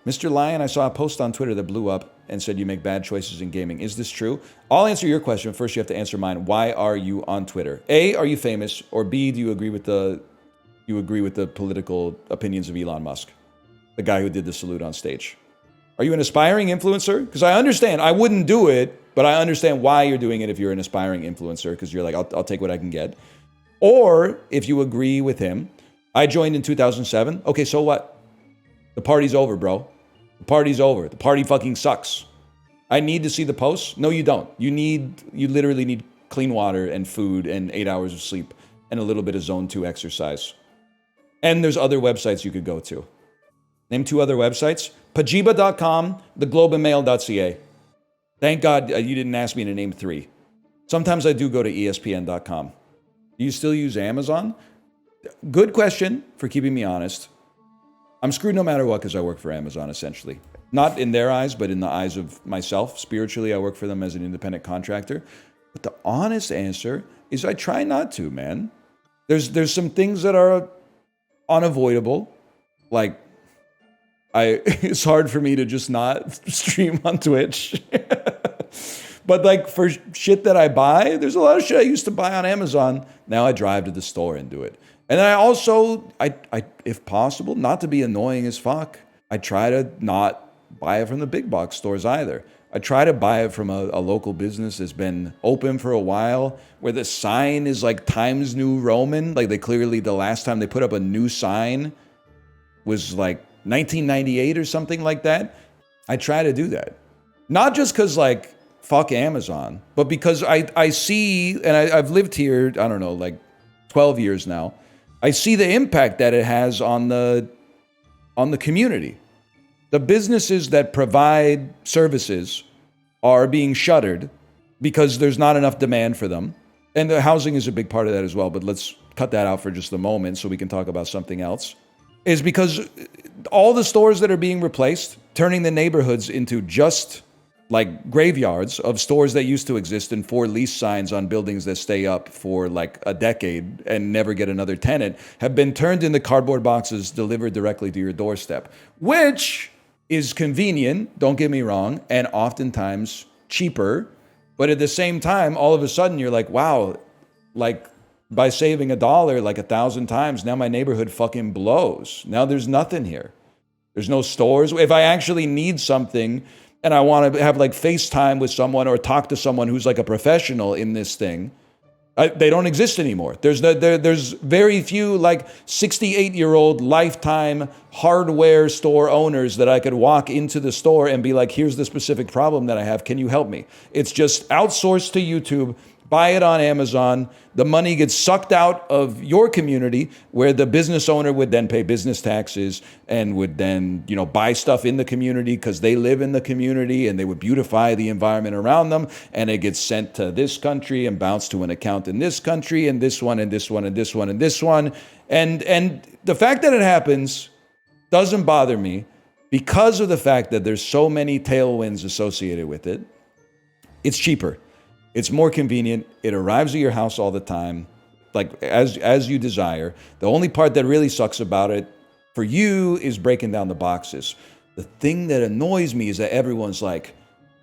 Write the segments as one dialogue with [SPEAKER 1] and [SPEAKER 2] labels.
[SPEAKER 1] Mr. Lion, I saw a post on Twitter that blew up and said you make bad choices in gaming. Is this true? I'll answer your question. First, you have to answer mine. Why are you on Twitter? A, are you famous? Or B, do you agree with the political opinions of Elon Musk, the guy who did the salute on stage? Are you an aspiring influencer? Because I understand. I wouldn't do it, but I understand why you're doing it if you're an aspiring influencer, because you're like, I'll take what I can get. Or if you agree with him, I joined in 2007. Okay, so what? The party's over, bro. The party's over. The party fucking sucks. I need to see the posts? No, you don't. You literally need clean water and food and 8 hours of sleep and a little bit of zone 2 exercise. And there's other websites you could go to. Name 2 other websites. Pajiba.com, theglobeandmail.ca. Thank God you didn't ask me to name 3. Sometimes I do go to ESPN.com. Do you still use Amazon? Good question for keeping me honest. I'm screwed no matter what because I work for Amazon, essentially. Not in their eyes, but in the eyes of myself. Spiritually, I work for them as an independent contractor. But the honest answer is I try not to, man. There's some things that are unavoidable. Like, it's hard for me to just not stream on Twitch. But like for shit that I buy, there's a lot of shit I used to buy on Amazon. Now I drive to the store and do it. And I also, if possible, not to be annoying as fuck, I try to not buy it from the big box stores either. I try to buy it from a local business that's been open for a while, where the sign is like Times New Roman. Like the last time they put up a new sign was like 1998 or something like that. I try to do that. Not just because like, fuck Amazon, but because I see, and I've lived here, I don't know, like 12 years now. I see the impact that it has on the community. The businesses that provide services are being shuttered because there's not enough demand for them. And the housing is a big part of that as well, but let's cut that out for just a moment so we can talk about something else. Is because all the stores that are being replaced, turning the neighborhoods into just like graveyards of stores that used to exist and for lease signs on buildings that stay up for like a decade and never get another tenant, have been turned into cardboard boxes delivered directly to your doorstep, which is convenient, don't get me wrong, and oftentimes cheaper. But at the same time, all of a sudden you're like, wow, like by saving $1 like 1,000 times, now my neighborhood fucking blows. Now there's nothing here. There's no stores. If I actually need something and I want to have like FaceTime with someone or talk to someone who's like a professional in this thing, they don't exist anymore. There's very few like 68-year-old lifetime hardware store owners that I could walk into the store and be like, here's the specific problem that I have. Can you help me? It's just outsourced to YouTube. Buy it on Amazon. The money gets sucked out of your community where the business owner would then pay business taxes and would then, buy stuff in the community because they live in the community and they would beautify the environment around them. And it gets sent to this country and bounced to an account in this country and this one and this one and this one and this one. And the fact that it happens doesn't bother me because of the fact that there's so many tailwinds associated with it. It's cheaper. It's more convenient. It arrives at your house all the time, like as you desire. The only part that really sucks about it for you is breaking down the boxes. The thing that annoys me is that everyone's like,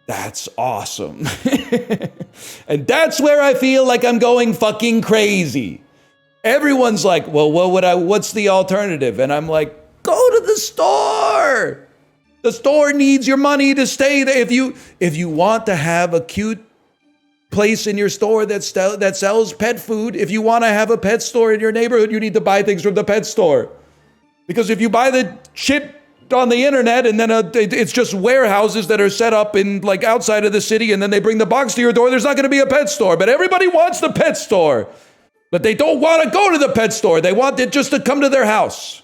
[SPEAKER 1] that's awesome. And that's where I feel like I'm going fucking crazy. Everyone's like, well, what's the alternative? And I'm like, go to the store. The store needs your money to stay there. If you want to have a cute place in your store that sells pet food. If you want to have a pet store in your neighborhood, you need to buy things from the pet store. Because if you buy the shit on the internet and then it's just warehouses that are set up in like outside of the city and then they bring the box to your door, there's not going to be a pet store. But everybody wants the pet store. But they don't want to go to the pet store. They want it just to come to their house.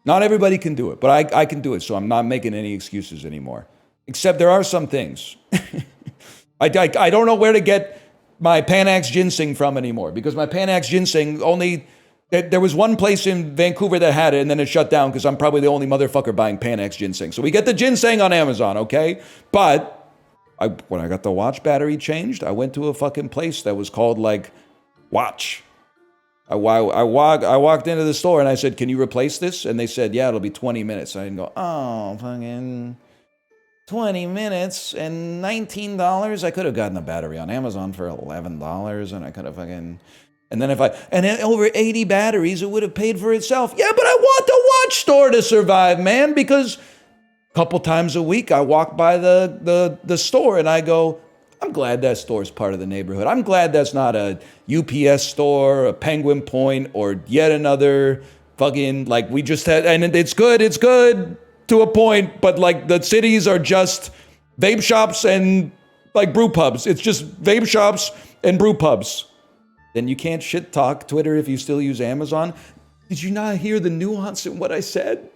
[SPEAKER 1] Not everybody can do it, but I can do it. So I'm not making any excuses anymore. Except there are some things. I don't know where to get my Panax ginseng from anymore because my Panax ginseng there was one place in Vancouver that had it and then it shut down because I'm probably the only motherfucker buying Panax ginseng. So we get the ginseng on Amazon, okay? But when I got the watch battery changed, I went to a fucking place that was called like Watch. I walked into the store and I said, "Can you replace this?" And they said, "Yeah, it'll be 20 minutes." I didn't go, "Oh, fucking 20 minutes and $19. I could have gotten a battery on Amazon for $11 and I could have fucking... And then over 80 batteries, it would have paid for itself. Yeah, but I want the watch store to survive, man, because a couple times a week I walk by the store and I go, I'm glad that store's part of the neighborhood. I'm glad that's not a UPS store, a Penguin Point, or yet another fucking, like we just had, and it's good to a point, but like the cities are just vape shops and like brew pubs. It's just vape shops and brew pubs. Then you can't shit talk Twitter if you still use Amazon. Did you not hear the nuance in what I said?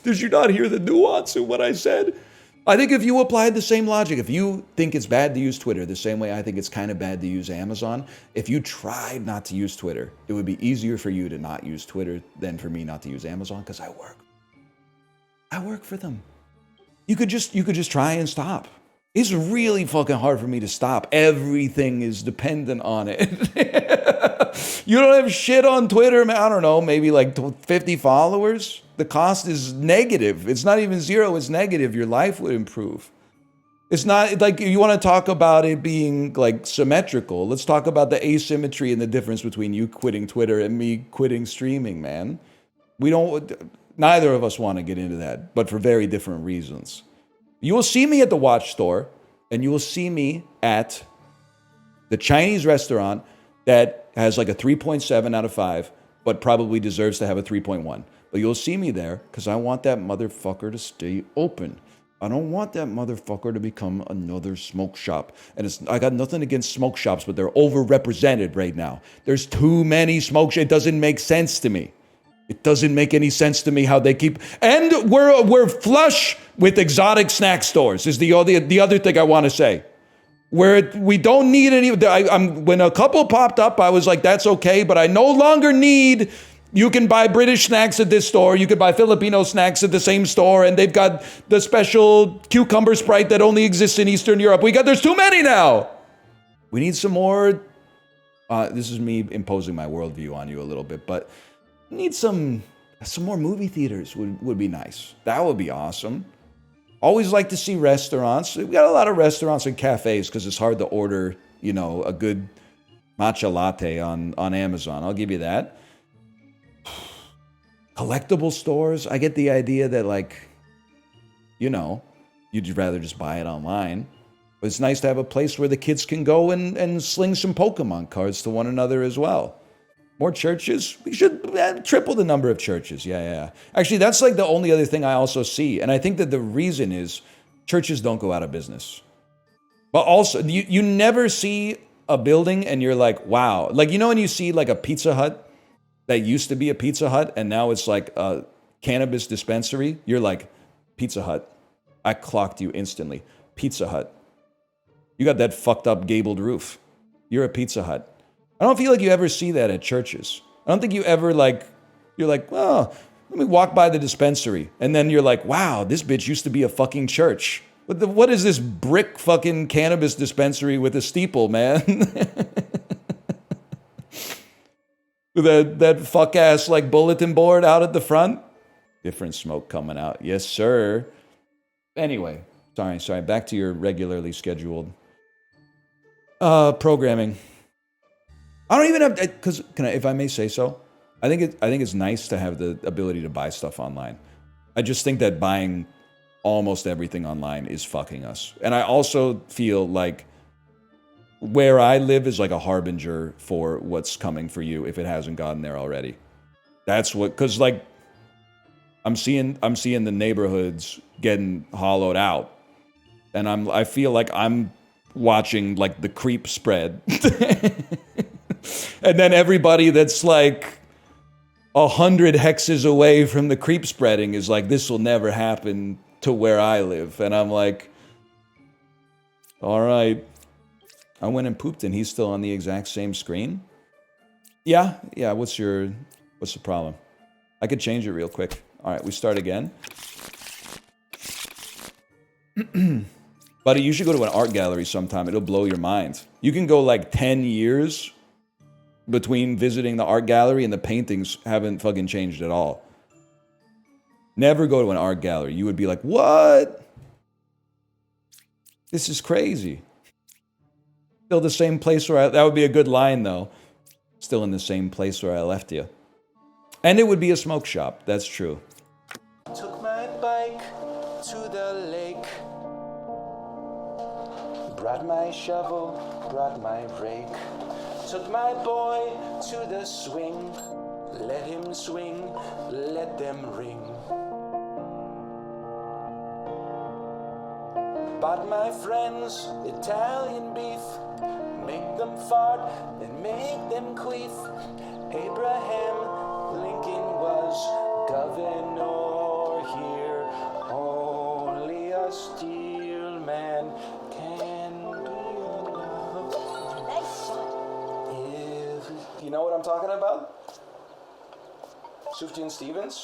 [SPEAKER 1] Did you not hear the nuance in what I said? I think if you applied the same logic, if you think it's bad to use Twitter the same way I think it's kind of bad to use Amazon, if you tried not to use Twitter, it would be easier for you to not use Twitter than for me not to use Amazon because I work for them. You could just try and stop. It's really fucking hard for me to stop. Everything is dependent on it. You don't have shit on Twitter, man. I don't know, maybe like 50 followers. The cost is negative. It's not even zero, it's negative. Your life would improve. It's not like you want to talk about it being like symmetrical. Let's talk about the asymmetry and the difference between you quitting Twitter and me quitting streaming, man. Neither of us want to get into that, but for very different reasons. You will see me at the watch store, and you will see me at the Chinese restaurant that has like a 3.7 out of 5, but probably deserves to have a 3.1. But you'll see me there because I want that motherfucker to stay open. I don't want that motherfucker to become another smoke shop. And I got nothing against smoke shops, but they're overrepresented right now. There's too many smoke shops. It doesn't make sense to me. It doesn't make any sense to me how they keep... And we're flush with exotic snack stores, is the other thing I want to say. Where we don't need any... when a couple popped up, I was like, that's okay, but I no longer need... You can buy British snacks at this store. You can buy Filipino snacks at the same store, and they've got the special cucumber Sprite that only exists in Eastern Europe. There's too many now. We need some more... this is me imposing my worldview on you a little bit, but... Need some more movie theaters would be nice. That would be awesome. Always like to see restaurants. We got a lot of restaurants and cafes because it's hard to order, a good matcha latte on Amazon. I'll give you that. Collectible stores. I get the idea that you'd rather just buy it online. But it's nice to have a place where the kids can go and sling some Pokemon cards to one another as well. More churches? We should triple the number of churches. Yeah. Actually, that's like the only other thing I also see. And I think that the reason is churches don't go out of business. But also, you never see a building and you're like, wow. Like, when you see like a Pizza Hut that used to be a Pizza Hut and now it's like a cannabis dispensary, you're like, Pizza Hut. I clocked you instantly. Pizza Hut. You got that fucked up gabled roof. You're a Pizza Hut. I don't feel like you ever see that at churches. I don't think you ever you're like, well, let me walk by the dispensary. And then you're like, wow, this bitch used to be a fucking church. What is this brick fucking cannabis dispensary with a steeple, man? With that fuck ass bulletin board out at the front. Different smoke coming out. Yes, sir. Anyway, sorry. Back to your regularly scheduled programming. I don't even have, because if I may say so, I think it's nice to have the ability to buy stuff online. I just think that buying almost everything online is fucking us. And I also feel like where I live is like a harbinger for what's coming for you if it hasn't gotten there already. That's what, because I'm seeing the neighborhoods getting hollowed out, and I feel like I'm watching the creep spread. And then everybody that's 100 hexes away from the creep spreading is like, this will never happen to where I live. And I'm like, all right. I went and pooped and he's still on the exact same screen. Yeah. What's the problem? I could change it real quick. All right, we start again. Buddy, you should go to an art gallery sometime. It'll blow your mind. You can go 10 years between visiting the art gallery and the paintings haven't fucking changed at all. Never go to an art gallery. You would be like, what? This is crazy. Still the same place where that would be a good line though. Still in the same place where I left you. And it would be a smoke shop. That's true.
[SPEAKER 2] Took my bike to the lake. Brought my shovel, brought my rake. Took my boy to the swing. Let him swing, let them ring. Bought my friends Italian beef. Make them fart and make them queef. Abraham Lincoln was governor here. Only a steel man can be loved.
[SPEAKER 3] Nice shot.
[SPEAKER 2] You know what I'm talking about? Sufjan Stevens?